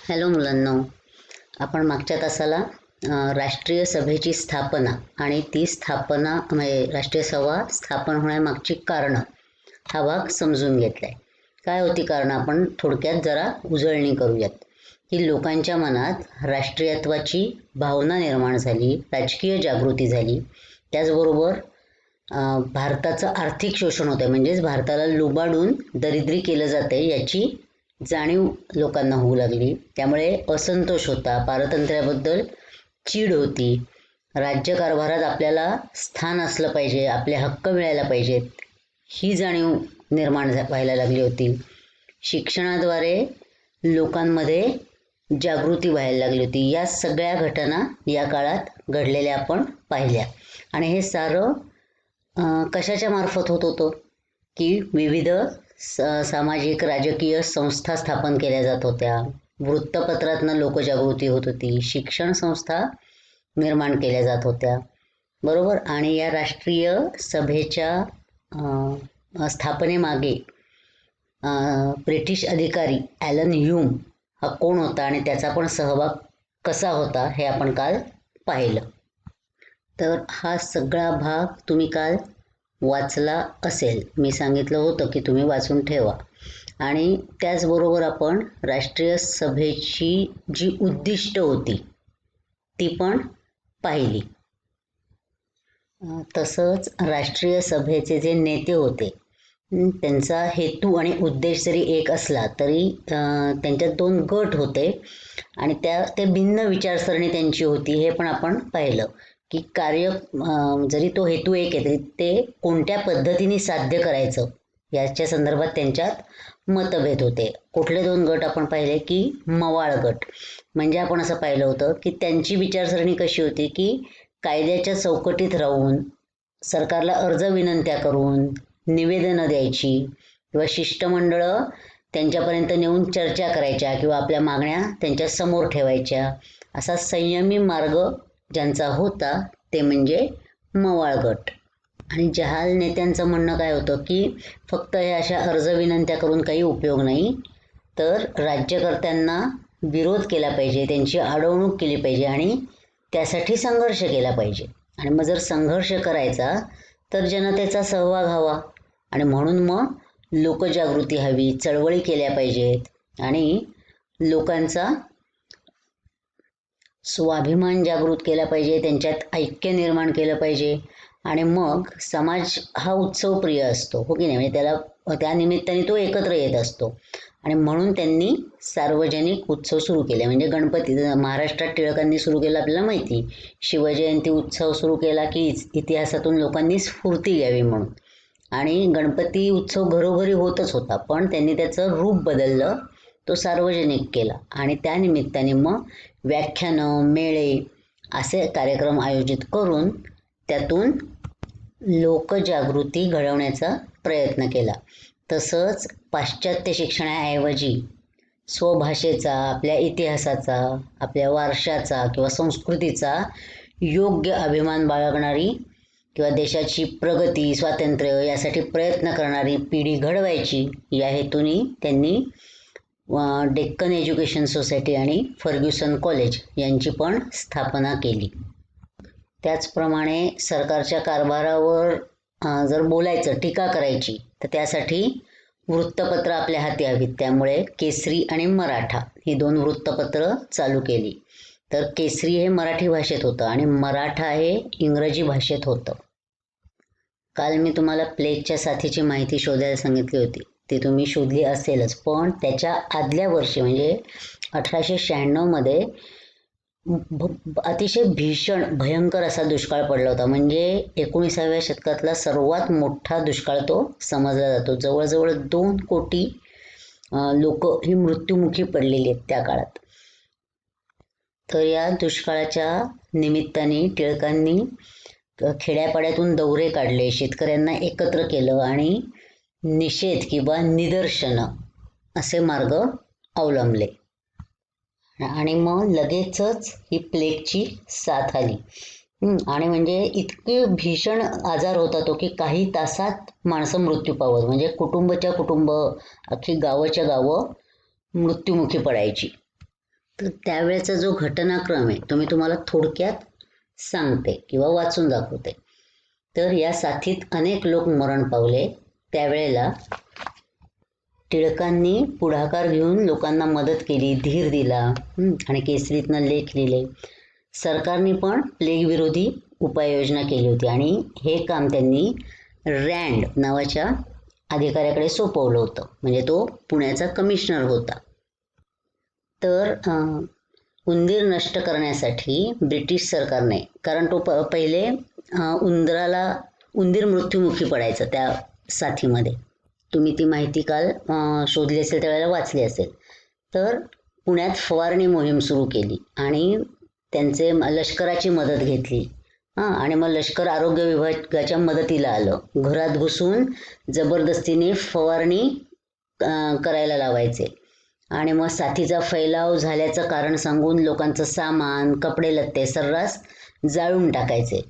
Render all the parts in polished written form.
Hello मुलांनो, आपण मागच्या तासाला राष्ट्रीय सभेची स्थापना आणि ती स्थापना म्हणजे राष्ट्रीय सभा स्थापन होण्यामागची कारणं हा भाग समजून घेतलाय. काय होती कारणं आपण थोडक्यात जरा उजळणी करूयात. की लोकांच्या मनात राष्ट्रीयत्वाची भावना निर्माण झाली, राजकीय जागृती झाली. त्याचबरोबर भारताचं आर्थिक शोषण होतंय, म्हणजेच भारताला लुबाडून दरिद्री केलं जातंय याची जाणीव लोकांना होऊ लागली. त्यामुळे असंतोष होता, पारतंत्र्याबद्दल चीड होती, राज्यकारभारात आपल्याला स्थान असलं पाहिजे, आपले हक्क मिळायला पाहिजेत ही जाणीव निर्माण व्हायला लागली होती. शिक्षणाद्वारे लोकांमध्ये जागृती व्हायला लागली होती. या सगळ्या घटना या काळात घडलेल्या आपण पाहिल्या. आणि हे सारं कशाच्या मार्फत होत होतं की विविध सामाजिक राजकीय संस्था स्थापन केल्या जात होत्या, वृत्तपत्रातनं लोकजागृती होत होती, शिक्षण संस्था निर्माण केल्या जात होत्या, बरोबर. आणि या राष्ट्रीय सभेच्या स्थापनेमागे ब्रिटिश अधिकारी ॲलन ह्यूम हा कोण होता आणि त्याचा पण सहभाग कसा होता हे आपण काल पाहिलं. तर हा सगळा भाग तुम्ही काल वाचला असेल. मी सांगितलं होतं की तुम्ही वाचून ठेवा. आणि त्याचबरोबर आपण राष्ट्रीय सभेची जी उद्दिष्ट होती ती पण पाहिली. तसंच राष्ट्रीय सभेचे जे नेते होते त्यांचा हेतू आणि उद्देश जरी एक असला तरी त्यांच्यात दोन गट होते आणि ते भिन्न विचारसरणी त्यांची होती हे पण आपण पाहिलं. की कार्य जरी तो हेतू एक आहे तरी ते कोणत्या पद्धतीने साध्य करायचं याच्या संदर्भात त्यांच्यात मतभेद होते. कुठले दोन गट आपण पाहिले की मवाळ गट. म्हणजे आपण असं पाहिलं होतं की त्यांची विचारसरणी कशी होती की कायद्याच्या चौकटीत राहून सरकारला अर्ज विनंत्या करून निवेदनं द्यायची किंवा शिष्टमंडळं त्यांच्यापर्यंत नेऊन चर्चा करायच्या किंवा आपल्या मागण्या त्यांच्या समोर ठेवायच्या. असा संयमी मार्ग ज्यांचा होता ते म्हणजे मवाळ गट. आणि जहाल नेत्यांचं म्हणणं काय होतं की फक्त हे अशा अर्ज विनंत्या करून काही उपयोग नाही, तर राज्यकर्त्यांना विरोध केला पाहिजे, त्यांची अडवणूक केली पाहिजे आणि त्यासाठी संघर्ष केला पाहिजे. आणि मग जर संघर्ष करायचा तर जनतेचा सहभाग हवा आणि म्हणून मग लोकजागृती हवी, चळवळी केल्या पाहिजेत आणि लोकांचा स्वाभिमान जागृत केला पाहिजे, त्यांच्यात ऐक्य निर्माण केलं पाहिजे. आणि मग समाज हा उत्सवप्रिय असतो, हो की नाही. म्हणजे त्याला त्या निमित्ताने तो एकत्र येत असतो आणि म्हणून त्यांनी सार्वजनिक उत्सव सुरू केले. म्हणजे गणपती महाराष्ट्रात टिळकांनी सुरू केलं आपल्याला माहिती. शिवजयंती उत्सव सुरू केला की इतिहासातून लोकांनी स्फूर्ती घ्यावी म्हणून. आणि गणपती उत्सव घरोघरी होतच होता पण त्यांनी त्याचं रूप बदललं, तो सार्वजनिक केला आणि त्या निमित्ताने मग व्याख्यानं, मेळे असे कार्यक्रम आयोजित करून त्यातून लोकजागृती घडवण्याचा प्रयत्न केला. तसंच पाश्चात्य शिक्षणाऐवजी स्वभाषेचा, आपल्या इतिहासाचा, आपल्या वारशाचा किंवा संस्कृतीचा योग्य अभिमान बाळगणारी किंवा देशाची प्रगती, स्वातंत्र्य यासाठी प्रयत्न करणारी पिढी घडवायची या हेतूने त्यांनी डेक्कन एज्युकेशन सोसायटी आणि फर्ग्युसन कॉलेज यांची पण स्थापना केली. त्याचप्रमाणे सरकारच्या कारभारावर जर बोलायचं, टीका करायची तर त्यासाठी वृत्तपत्र आपल्या हाती हवीत. त्यामुळे केसरी आणि मराठा ही दोन वृत्तपत्र चालू केली. तर केसरी हे मराठी भाषेत होतं आणि मराठा हे इंग्रजी भाषेत होतं. काल मी तुम्हाला प्लेगच्या साथीची माहिती शोधायला सांगितली होती, ती तुम्ही शोधली असेलच. पण त्याच्या आदल्या वर्षी म्हणजे 1896 मध्ये अतिशय भीषण भयंकर असा दुष्काळ पडला होता. म्हणजे 19व्या शतकातला सर्वात मोठा दुष्काळ तो समजला जातो. जवळजवळ 2 कोटी लोक ही मृत्युमुखी पडलेली आहेत त्या काळात. तर या दुष्काळाच्या निमित्ताने टिळकांनी खेड्यापाड्यातून दौरे काढले, शेतकऱ्यांना एकत्र केलं आणि निषेध किंवा निदर्शनं असे मार्ग अवलंबले. आणि मग लगेचच ही प्लेगची साथ आली. आणि म्हणजे इतके भीषण आजार होता तो की काही तासात माणसं मृत्यू पावत. म्हणजे कुटुंबच्या कुटुंब, अख्खी गावच्या गावं मृत्युमुखी पडायची. तर त्यावेळेचा जो घटनाक्रम आहे तो मी तुम्हाला थोडक्यात सांगते किंवा वाचून दाखवते. तर या साथीत अनेक लोक मरण पावले. त्यावेळेला टिळकांनी पुढाकार घेऊन लोकांना मदत केली, धीर दिला आणि केसरीतनं लेख लिहिले. सरकारने पण प्लेग विरोधी उपाययोजना केली होती आणि हे काम त्यांनी रँड नावाच्या अधिकाऱ्याकडे सोपवलं होतं. म्हणजे तो पुण्याचा कमिशनर होता. तर उंदीर नष्ट करण्यासाठी ब्रिटिश सरकारने, कारण तो पहिले उंदीर मृत्युमुखी पडायचा त्या साथीमध्ये. तुम्ही ती माहिती काल शोधली असेल त्यावेळेला वाचली असेल. तर पुण्यात फवारणी मोहीम सुरू केली आणि त्यांचे लष्कराची मदत घेतली. आणि मग लष्कर आरोग्य विभागाच्या मदतीला आलं. घरात घुसून जबरदस्तीने फवारणी करायला लावायचे आणि मग साथीचा फैलाव झाल्याचं कारण सांगून लोकांचं सामान, कपडे लत्ते सर्रास जाळून टाकायचे.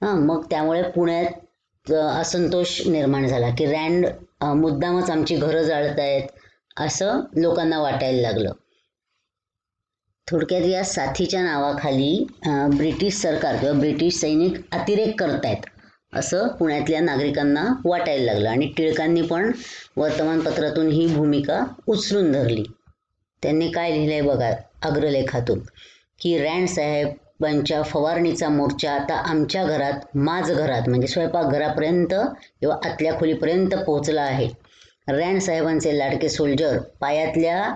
मग त्यामुळे पुण्यात असंतोष निर्माण झाला की रँड मुद्दामच आमची घरं जाळतायत असं लोकांना वाटायला लागलं. थोडक्यात या साथीच्या नावाखाली ब्रिटिश सरकार किंवा ब्रिटिश सैनिक अतिरेक करतायत असं पुण्यातल्या नागरिकांना वाटायला लागलं आणि टिळकांनी पण वर्तमानपत्रातून ही भूमिका उचलून धरली. त्यांनी काय लिहिलंय बघा अग्रलेखातून की रँड साहेबांच्या फवारणीचा मोर्चा आता आमच्या घरात, घरात म्हणजे स्वयंपाकघरापर्यंत किंवा आतल्या खोलीपर्यंत पोहोचला आहे. रँड साहेबांचे लाडके सोल्जर पायातल्या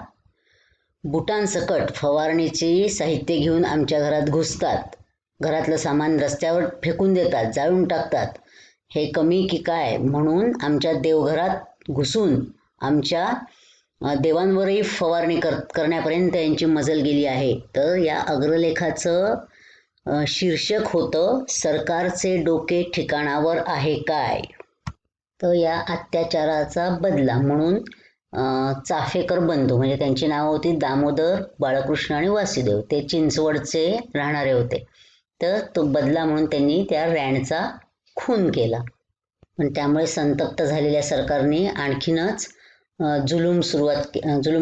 बुटांसकट फवारणीचे साहित्य घेऊन आमच्या घरात घुसतात. घरातलं सामान रस्त्यावर फेकून देतात, जाळून टाकतात. हे कमी की काय म्हणून आमच्या देवघरात घुसून आमच्या देवांवरही फवारणी करण्यापर्यंत यांची मजल गेली आहे. तर या अग्रलेखाचं शीर्षक होतं सरकारचे डोके ठिकाणावर आहे काय. तर या अत्याचाराचा बदला म्हणून चाफेकर बंधू म्हणजे त्यांची नावं होती दामोदर, बाळकृष्ण आणि वासुदेव. ते चिंचवडचे राहणारे होते. तर तो बदला म्हणून त्यांनी त्या रँडचा खून केला. पण त्यामुळे संतप्त झालेल्या सरकारने आणखीनच जुलूम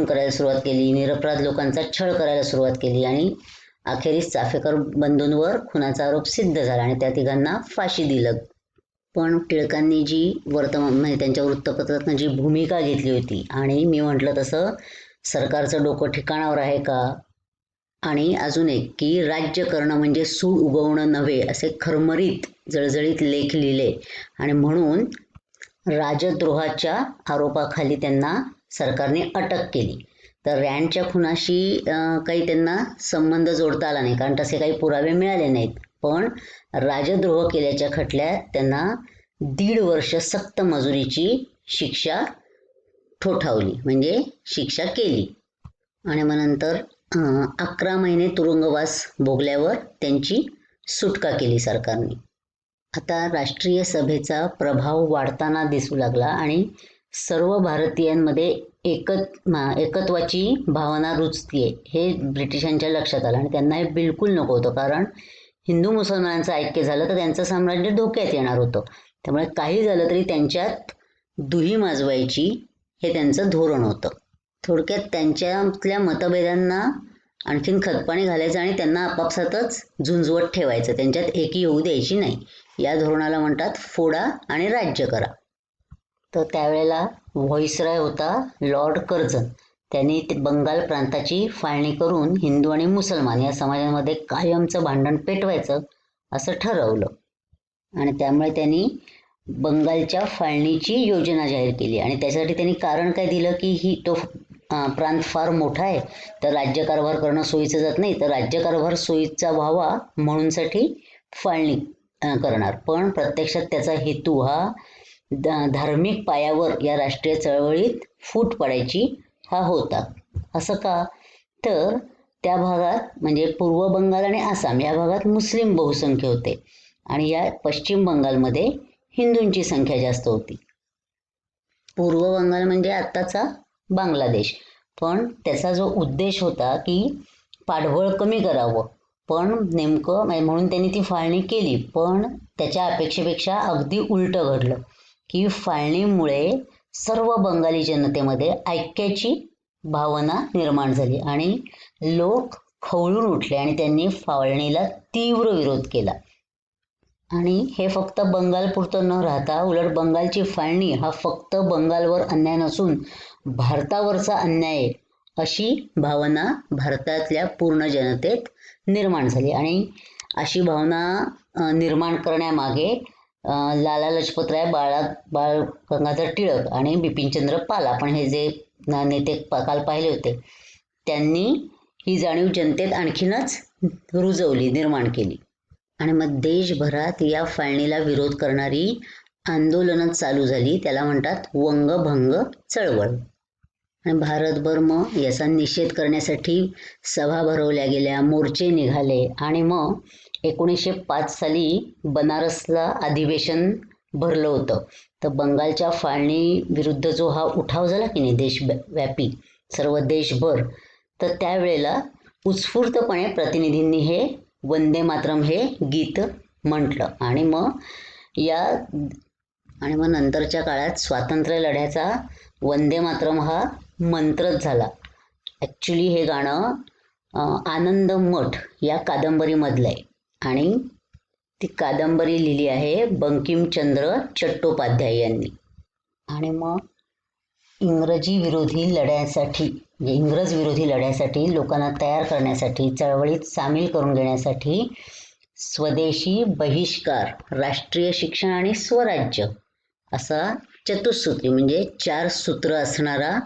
करायला सुरुवात केली, निरपराध लोकांचा छळ करायला सुरुवात केली आणि अखेरीस चाफेकर बंधूंवर खुनाचा आरोप सिद्ध झाला आणि त्या तिघांना फाशी दिलं. पण टिळकांनी जी म्हणजे त्यांच्या वृत्तपत्रातनं जी भूमिका घेतली होती आणि मी म्हटलं तसं सरकारचं डोकं ठिकाणावर आहे का, आणि अजून एक की राज्य करणं म्हणजे सूड उगवणं नव्हे असे खरमरीत जळजळीत लेख लिहिले आणि म्हणून राजद्रोहाच्या आरोपाखाली त्यांना सरकारने अटक केली. तर रँडच्या खुनाशी काही त्यांना संबंध जोडता आला नाही कारण तसे काही पुरावे मिळाले नाहीत. पण राजद्रोह केल्याच्या खटल्यात त्यांना 1.5 वर्ष सक्त मजुरीची शिक्षा ठोठावली म्हणजे शिक्षा केली आणि मग नंतर 11 महिने तुरुंगवास भोगल्यावर त्यांची सुटका केली सरकारने. आता राष्ट्रीय सभेचा प्रभाव वाढताना दिसू लागला आणि सर्व भारतीयांमध्ये एकत्वाची भावना रुजतीये हे ब्रिटिशांच्या लक्षात आलं आणि त्यांना हे बिलकुल नको होतं कारण हिंदू मुसलमानांचं ऐक्य झालं तर त्यांचं साम्राज्य धोक्यात येणार होतं. त्यामुळे काही झालं तरी त्यांच्यात दुही माजवायची हे त्यांचं धोरण होतं. थोडक्यात त्यांच्यातल्या मतभेदांना आणखीन खतपाणी घालायचं आणि त्यांना आपापसातच झुंजवत ठेवायचं, त्यांच्यात एकी होऊ द्यायची नाही. या धोरणाला म्हणतात फोडा आणि राज्य करा. तर त्यावेळेला व्हॉइसरॉय होता लॉर्ड कर्झन. त्यांनी बंगाल प्रांताची फाळणी करून हिंदू आणि मुसलमान या समाजामध्ये कायमचं भांडण पेटवायचं असं ठरवलं आणि त्यामुळे त्यांनी बंगालच्या फाळणीची योजना जाहीर केली आणि त्याच्यासाठी त्यांनी कारण काय दिलं की तो प्रांत फार मोठा आहे तर राज्यकारभार करणं सोयीचं जात नाही, तर राज्यकारभार सोयीचा व्हावा म्हणूनसाठी फाळणी करणार. पण प्रत्यक्षात त्याचा हेतू हा धार्मिक पायावर या राष्ट्रीय चळवळीत फूट पडायची हा होता. असं का, तर त्या भागात म्हणजे पूर्व बंगाल आणि आसाम या भागात मुस्लिम बहुसंख्य होते आणि या पश्चिम बंगालमध्ये हिंदूंची संख्या जास्त होती. पूर्व बंगाल म्हणजे आत्ताचा बांगलादेश. पण त्याचा जो उद्देश होता की पाठबळ कमी करावं, पण नेमकं म्हणून त्यांनी ती फाळणी केली. पण त्याच्या अपेक्षेपेक्षा अगदी उलटं घडलं की फाळणीमुळे सर्व बंगाली जनतेमध्ये ऐक्याची भावना निर्माण झाली आणि लोक खवळून उठले आणि त्यांनी फाळणीला तीव्र विरोध केला. आणि हे फक्त बंगालपुरतं न राहता उलट बंगालची फाळणी हा फक्त बंगालवर अन्याय नसून भारतावरचा अन्याय आहे, अशी भावना भारतातल्या पूर्ण जनतेत निर्माण झाली. आणि अशी भावना निर्माण करण्यामागे लाला लजपतराय, बाळ गंगाधर टिळक आणि बिपिनचंद्र पाल, आपण हे जे नेते काल पाहिले होते, त्यांनी ही जाणीव जनतेत आणखीनच रुजवली, निर्माण केली. आणि मग देशभरात या फाळणीला विरोध करणारी आंदोलनं चालू झाली. त्याला म्हणतात वंगभंग चळवळ. आणि भारतभर मग याचा निषेध करण्यासाठी सभा भरवल्या गेल्या, मोर्चे निघाले. आणि मग 1905 साली बनारसला अधिवेशन भरलं होतं. तर बंगालच्या फाळणी विरुद्ध जो हा उठाव झाला की नाही देशव्यापी, सर्व देशभर, तर त्यावेळेला उत्स्फूर्तपणे प्रतिनिधींनी हे वंदे मातरम हे गीत म्हटलं. आणि मग नंतरच्या काळात स्वातंत्र्य लढ्याचा वंदे मातरम हा मंत्रच झाला. ॲक्च्युली हे गाणं आनंद मठ या कादंबरीमधलं आहे आणि ती कादंबरी लिहिली आहे बंकिमचंद्र चट्टोपाध्याय यांनी. आणि मग इंग्रज विरोधी लढ्यासाठी लोकांना तयार करण्यासाठी, चळवळीत सामील करून घेण्यासाठी स्वदेशी, बहिष्कार, राष्ट्रीय शिक्षण आणि स्वराज्य असा चतुसूत्री म्हणजे 4 सूत्र असणारा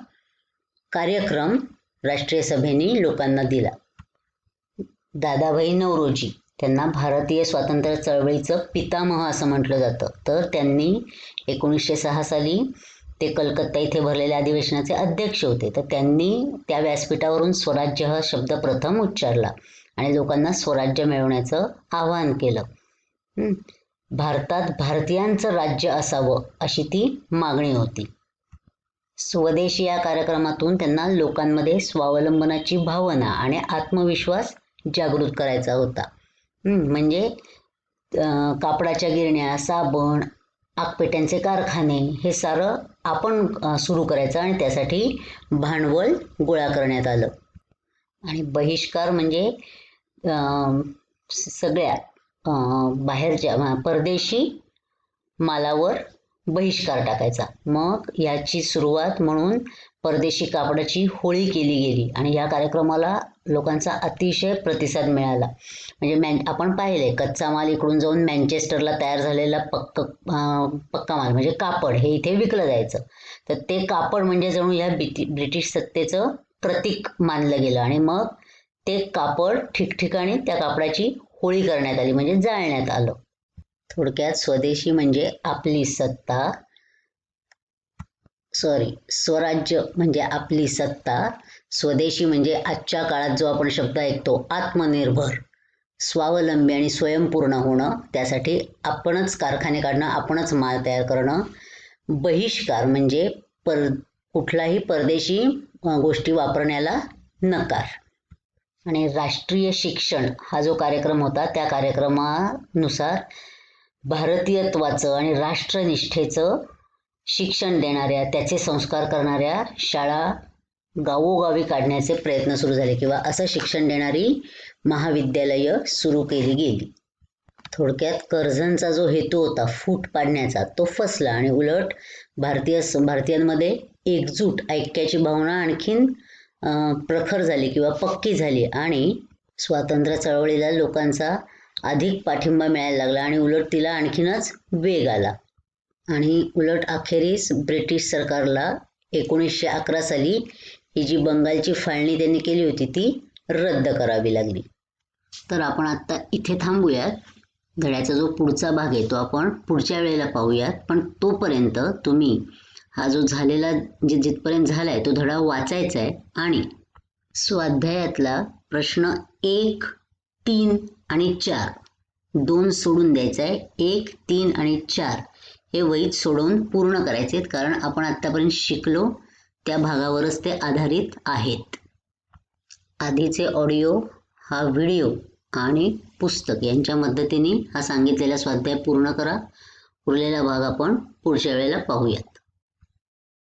कार्यक्रम राष्ट्रीय सभेने लोकांना दिला. दादाभाई नौरोजी, त्यांना भारतीय स्वातंत्र्य चळवळीचं पितामह असं म्हटलं जातं. तर त्यांनी 1906 साली ते कलकत्ता इथे भरलेल्या अधिवेशनाचे अध्यक्ष होते. तर त्यांनी त्या व्यासपीठावरून स्वराज्य हा शब्द प्रथम उच्चारला आणि लोकांना स्वराज्य मिळवण्याचं आवाहन केलं. भारतात भारतीयांचं राज्य असावं अशी ती मागणी होती. स्वदेशी या कार्यक्रमातून त्यांना लोकांमध्ये स्वावलंबनाची भावना आणि आत्मविश्वास जागृत करायचा होता. म्हणजे कापडाच्या गिरण्या, साबण, आगपेट्यांचे कारखाने हे सारं आपण सुरू करायचं आणि त्यासाठी भांडवल गोळा करण्यात आलं. आणि बहिष्कार म्हणजे सगळ्या बाहेरच्या परदेशी मालावर बहिष्कार टाकायचा. मग याची सुरुवात म्हणून परदेशी कापडाची होळी केली गेली आणि या कार्यक्रमाला लोकांचा अतिशय प्रतिसाद मिळाला. म्हणजे आपण पाहिले कच्चा माल इकडून जाऊन मँचेस्टरला तयार झालेला पक्का माल म्हणजे कापड हे इथे विकलं जायचं. तर ते कापड म्हणजे जणू या ब्रिटिश सत्तेचं प्रतीक मानलं गेलं. आणि मग ते कापड ठिकठिकाणी त्या कापडाची होळी करण्यात आली म्हणजे जाळण्यात आलं. थोडक्यात स्वदेशी म्हणजे आपली सत्ता, स्वराज्य म्हणजे आपली सत्ता, स्वदेशी म्हणजे आजच्या काळात जो आपण शब्द ऐकतो आत्मनिर्भर, स्वावलंबी आणि स्वयंपूर्ण होणं, त्यासाठी आपणच कारखाने काढणं, आपणच माल तयार करणं. बहिष्कार म्हणजे कुठलाही परदेशी गोष्टी वापरण्याला नकार. आणि राष्ट्रीय शिक्षण हा जो कार्यक्रम होता त्या कार्यक्रमानुसार भारतीयत्वाचं आणि राष्ट्रनिष्ठेचं शिक्षण देणाऱ्या, त्याचे संस्कार करणाऱ्या शाळा गावोगावी काढण्याचे प्रयत्न सुरू झाले किंवा असं शिक्षण देणारी महाविद्यालयं सुरू केली गेली. थोडक्यात कर्जनचा जो हेतू होता फूट पाडण्याचा तो फसला आणि उलट भारतीयांमध्ये एकजूट, ऐक्याची भावना आणखीन प्रखर झाली किंवा पक्की झाली आणि स्वातंत्र्य चळवळीला लोकांचा अधिक पाठिंबा मिळायला लागला आणि उलट तिला आणखीनच वेग आला. आणि उलट अखेरीस ब्रिटिश सरकारला 1911 साली ही जी बंगालची फाळणी त्यांनी केली होती ती रद्द करावी लागली. तर आपण आत्ता इथे थांबूयात. धड्याचा जो पुढचा भाग आहे तो आपण पुढच्या वेळेला पाहूयात. पण तोपर्यंत तुम्ही हा जो झालेला जिथपर्यंत झालाय तो धडा वाचायचा आहे आणि स्वाध्यायातला प्रश्न 1, 3 आणि 4 2 सोडून द्यायचा आहे. 1, 3 आणि 4 हे वहीत सोडवून पूर्ण करायचे आहेत, कारण आपण आत्तापर्यंत शिकलो त्या भागावरच ते आधारित आहेत. आधीचे ऑडिओ, हा व्हिडिओ आणि पुस्तक यांच्या मदतीने हा सांगितलेला स्वाध्याय पूर्ण करा. उरलेला भाग आपण पुढच्या वेळेला पाहूयात.